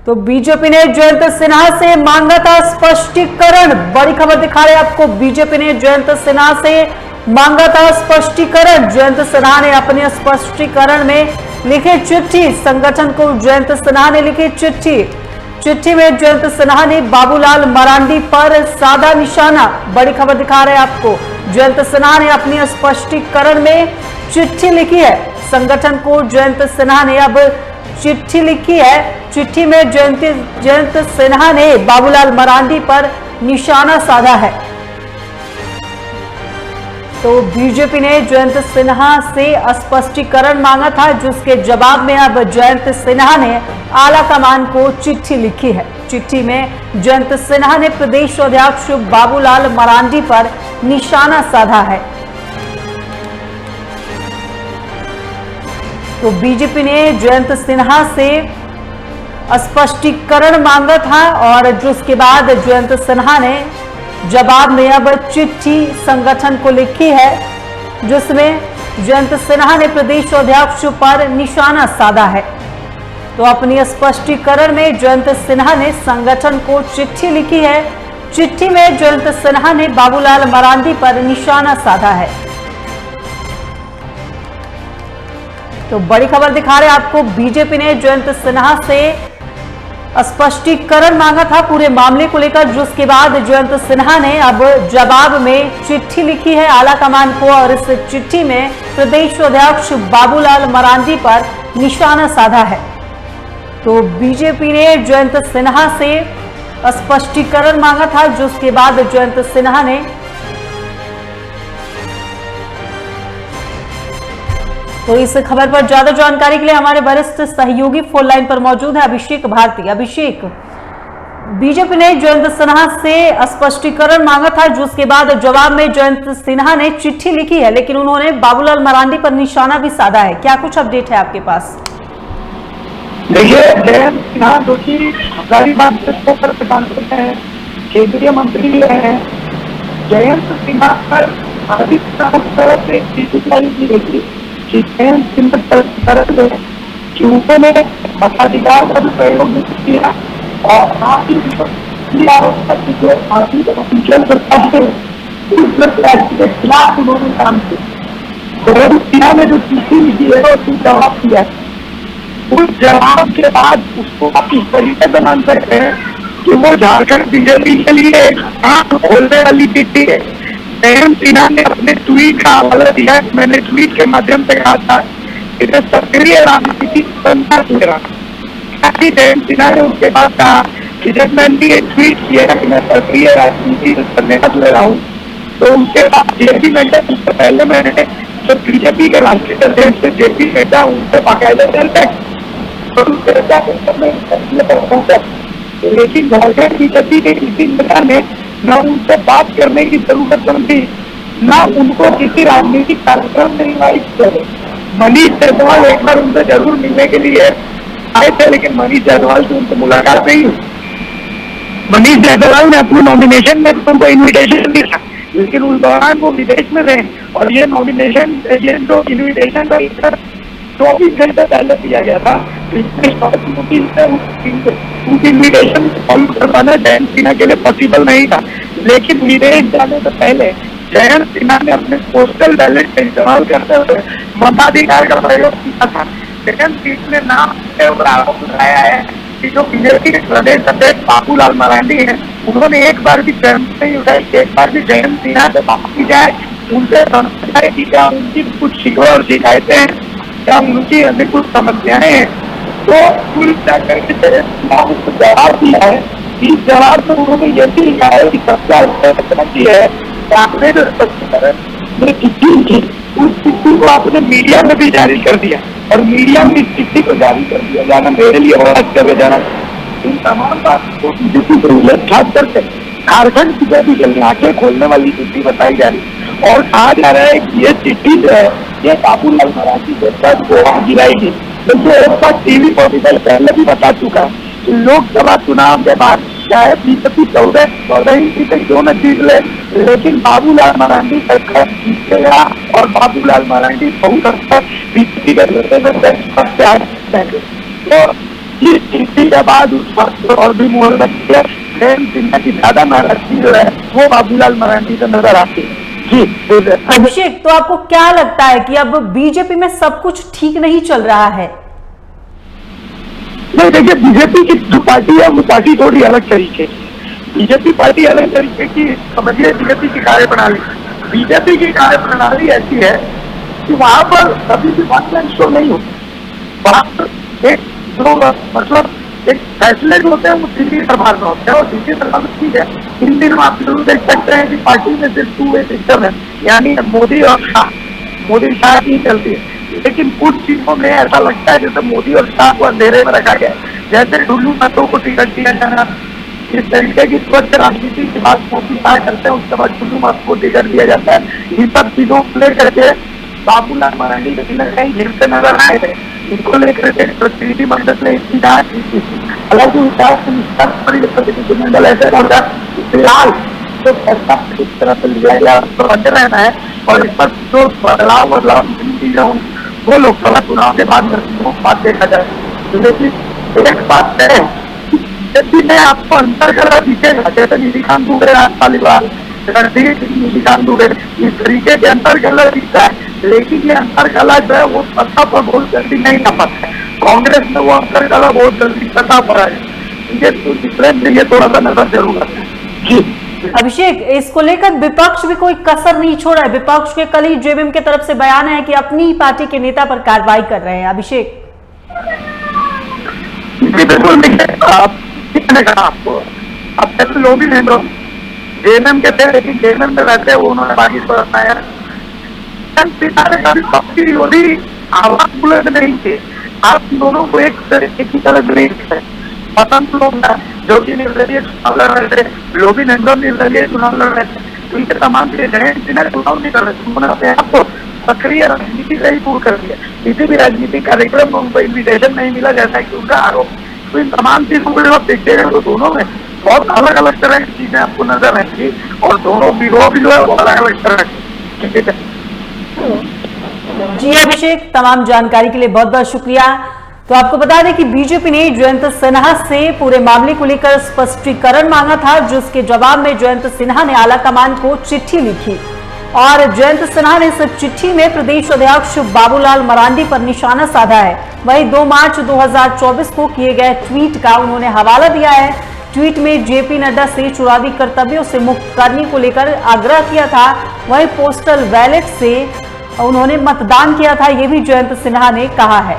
तो बीजेपी ने जयंत सिन्हा से मांगा था स्पष्टीकरण। बड़ी खबर दिखा रहे आपको, बीजेपी ने जयंत सिन्हा से मांगा था स्पष्टीकरण। जयंत सिन्हा ने अपने स्पष्टीकरण में लिखे चिट्ठी संगठन को। जयंत सिन्हा ने लिखी चिट्ठी में जयंत सिन्हा ने बाबूलाल मरांडी पर साधा निशाना। बड़ी खबर दिखा रहे आपको, जयंत सिन्हा ने अपनी स्पष्टीकरण में चिट्ठी लिखी है संगठन को। जयंत सिन्हा ने अब चिट्ठी लिखी है। चिट्ठी में जयंत सिन्हा ने बाबूलाल मरांडी पर निशाना साधा है। तो बीजेपी ने जयंत सिन्हा से स्पष्टीकरण मांगा था, जिसके जवाब में अब जयंत सिन्हा ने आलाकमान को चिट्ठी लिखी है। चिट्ठी में जयंत सिन्हा ने प्रदेश अध्यक्ष बाबूलाल मरांडी पर निशाना साधा है। तो बीजेपी ने जयंत सिन्हा से स्पष्टीकरण मांगा था और जिसके बाद जयंत सिन्हा ने जवाब में अब चिट्ठी संगठन को लिखी है, जिसमें जयंत सिन्हा ने प्रदेश अध्यक्ष पर निशाना साधा है। तो अपनी स्पष्टीकरण में जयंत सिन्हा ने संगठन को चिट्ठी लिखी है। चिट्ठी में जयंत सिन्हा ने बाबूलाल मरांडी पर निशाना साधा है। तो बड़ी खबर दिखा रहे आपको, बीजेपी ने जयंत सिन्हा से स्पष्टीकरण मांगा था पूरे मामले को लेकर, जिसके बाद जयंत सिन्हा ने अब जवाब में चिट्ठी लिखी है आलाकमान को और इस चिट्ठी में प्रदेश अध्यक्ष बाबूलाल मरांडी पर निशाना साधा है। तो बीजेपी ने जयंत सिन्हा से स्पष्टीकरण मांगा था, जिसके बाद जयंत सिन्हा ने तो इस खबर पर ज्यादा जानकारी के लिए हमारे वरिष्ठ सहयोगी फोन लाइन पर मौजूद है अभिषेक भारती। अभिषेक, बीजेपी ने जयंत सिन्हा से स्पष्टीकरण मांगा था, जिसके बाद जवाब में जयंत सिन्हा ने चिट्ठी लिखी है, लेकिन उन्होंने बाबूलाल मरांडी पर निशाना भी साधा है। क्या कुछ अपडेट है आपके पास? देखिए, जयंत सिन्हा जो कि हजारीबाग पर प्रधानमंत्री हैं, केंद्रीय मंत्री हैं, जयंत सिन्हा पर तरफ से चिट्ठी जारी की गई थी कि उन्होंने मताधिकार का प्रयोग किया और के खिलाफ उन्होंने काम किया। सिन्हा ने जो चिट्ठी लिखी है उसको जवाब दिया। उस जवाब के बाद उसको आप इस तरीके से मान सकते हैं कि वो झारखंड बीजेपी के लिए एक आंख खोलने वाली चिट्ठी है। जयंत सिन्हा ने अपने ट्वीट का हवाला दिया। मैंने ट्वीट के माध्यम से कहा था कि सक्रिय राजनीति बनता रहा। जयंत सिन्हा ने उसके बाद कहा कि जब मैंने ये ट्वीट किया कि मैं सक्रिय राजनीति करने का ले रहा हूँ, तो उसके बाद जेपी नड्डा, उससे पहले मैंने जो बीजेपी के राष्ट्रीय अध्यक्ष जेपी नड्डा उनसे बाकायदा चलते, लेकिन झारखंड बीजेपी के किसी नेता ने न उनसे बात करने की जरूरत समझी, न उनको किसी राजनीतिक कार्यक्रम में इनवाइट करे। मनीष जायसवाल एक बार उनसे जरूर मिलने के लिए आए थे, लेकिन मनीष जायसवाल से उनसे मुलाकात नहीं हुई। मनीष जायसवाल ने अपनी नॉमिनेशन में उनको इन्विटेशन दिया, लेकिन उस दौरान वो विदेश में रहे और ये नॉमिनेशन जो इन्विटेशन का 24 घंटे पहले दिया गया था। उस इन्विटेशन फॉलो कर पाना जयंत सिन्हा के लिए पॉसिबल नहीं था, लेकिन विदेश जाने से पहले जयंत सिन्हा ने अपने पोस्टल बैलेट का इस्तेमाल करते हुए मताधिकार का प्रयोग किया था। जयंत सिन्हा ने नाम आरोप लगाया है कि जो बीजेपी के प्रदेश अध्यक्ष बाबूलाल मरांडी है, उन्होंने एक बार भी जयंत नहीं उठाई, एक बार भी जयंत सिन्हा से बात की जाए, उनसे समझाए कि क्या उनकी कुछ शिकवा और शिकायतें हैं, क्या उनकी अन्य कुछ समस्याएं हैं। तो कुल मिलाकर के जवाब दिया है। इस जवाब में उन्होंने ये भी लिखा है कि सबसे है आपने जो स्पष्टीकरण चिट्ठी लिखी, उस चिट्ठी को आपने मीडिया में भी जारी कर दिया और मीडिया में इस चिट्ठी को जारी कर दिया जाना मेरे लिए बड़ा आश्चर्य जाना। इन तमाम बातों को बीजेपी को उल्लेख खास करके झारखंड बीजेपी के लिए आंखें खोलने वाली चिट्ठी बताई जा रही और कहा जा रहा है कि ये चिट्ठी जो है ये बाबूलाल मरांडी के साथ गोवा गिराएगी। देखिए, एक बार टीवी पॉलिटिकल पहले भी बता चुका कि लोकसभा चुनाव के बाद चाहे बीजेपी 14 सीटें क्यों न जीत ले, लेकिन बाबूलाल मरांडी सरकार जीतेगा और बाबूलाल मरांडी बहुत अच्छा बीजेपी के तो इस स्थिति के बाद उस वक्त और भी मोहर लगती है, जयंत सिन्हा की ज्यादा नाराजगी जो है वो बाबूलाल मरांडी से नजर आती है। जी अभिषेक, तो आपको क्या लगता है कि अब बीजेपी में सब कुछ ठीक नहीं चल रहा है? नहीं, देखिए बीजेपी की जो पार्टी है वो पार्टी थोड़ी अलग तरीके की, बीजेपी पार्टी अलग तरीके की, समझिए बीजेपी की कार्यप्रणाली, बीजेपी की कार्यप्रणाली ऐसी है कि वहां पर कभी भी वन मैन शो नहीं होता। वहां पर एक जो मतलब एक फैसले जो होते हैं वो दिल्ली सरकार में होते हैं, और दिल्ली सरकार में ठीक है, इन दिनों आप जरूर देख सकते हैं कि पार्टी में सिर्फ टू वे सिस्टम है, यानी मोदी और शाह, मोदी शाह की चलती है। लेकिन कुछ चीजों में ऐसा लगता है जैसे मोदी और शाह को अंधेरे में रखा गया है, जैसे डुल्लू मतों को टिकट दिया जाना, इस तरीके की स्वच्छ राजनीति की बात मोदी शाह करते हैं, उसके बाद डुल्लू मत को टिकट दिया जाता है। इन सब चीजों को लेकर के बाबूलाल मरांडी कहीं न कहीं हिलते नजर आए थे। इनको लेकर के प्रतिनिधि मंडल ने इसकी जांच की थी, हालांकि प्रतिनिधिमंडल ऐसे होगा फिलहाल जो फैसला किस तरह से लिया गया तो बने रहना है, और इस पर जो बदलाव वो लोकसभा चुनाव के बाद बात देखा जाए। लेकिन एक बात है, बीजेपी में आपको अंतर्गला दिखेगा, जैसे निधिकांत दुबे राजपाल निधिकांत दुबे इस तरीके के अंतर्गला दिखता है, लेकिन ये अंतर्गला जो है वो सत्ता पर बहुत जल्दी नहीं आ पाता है। कांग्रेस में वो अंतर्गला बहुत जल्दी सत्ता पर आए, ये तो डिफरेंस ये थोड़ा सा नजर जरूर आता है। जी अभिषेक, इसको लेकर विपक्ष भी कोई कसर नहीं छोड़ा है। विपक्ष के कल ही जेवीएम की तरफ से बयान है कि अपनी पार्टी के नेता पर कार्रवाई कर रहे हैं। अभिषेक, बिल्कुल किसने कहा आपको? आप ऐसे लोग ही नहीं, जेएमएम के थे, लेकिन जेएमएम में रहते वो उन्होंने बागी को अपनाया। कभी आवाज बुलंद नहीं थे, आप दोनों को एक की तरह नहीं थे। पसंद लोग जो कि निर्दलीय चुनाव लड़ रहे थे, लोग भी निर्दलीय चुनाव लड़ रहे थे, तो इनके तमाम जयंत सिन्हा चुनाव नहीं कर रहे थे, उन्होंने अपने आप को सक्रिय राजनीति से ही दूर कर दिया। किसी भी राजनीतिक कार्यक्रम में उनको इन्विटेशन नहीं मिला, जैसा कि उनका आरोप। तो इन तमाम चीजों को जब आप देखते हैं तो दोनों में बहुत अलग अलग तरह की चीजें आपको नजर आएंगी, और दोनों गिरोह भी जो है वो अलग अलग तरह की। जी अभिषेक, तमाम जानकारी के लिए बहुत बहुत शुक्रिया। तो आपको बता दें कि बीजेपी ने जयंत सिन्हा से पूरे मामले को लेकर स्पष्टीकरण मांगा था, जिसके जवाब में जयंत सिन्हा ने आलाकमान को चिट्ठी लिखी, और जयंत सिन्हा ने इस चिट्ठी में प्रदेश अध्यक्ष बाबूलाल मरांडी पर निशाना साधा है। वहीं 2 मार्च 2024 को किए गए ट्वीट का उन्होंने हवाला दिया है। ट्वीट में जेपी नड्डा से चुनावी कर्तव्यों से मुक्त करने को लेकर आग्रह किया था। वहीं पोस्टल बैलेट से उन्होंने मतदान किया था, ये भी जयंत सिन्हा ने कहा है।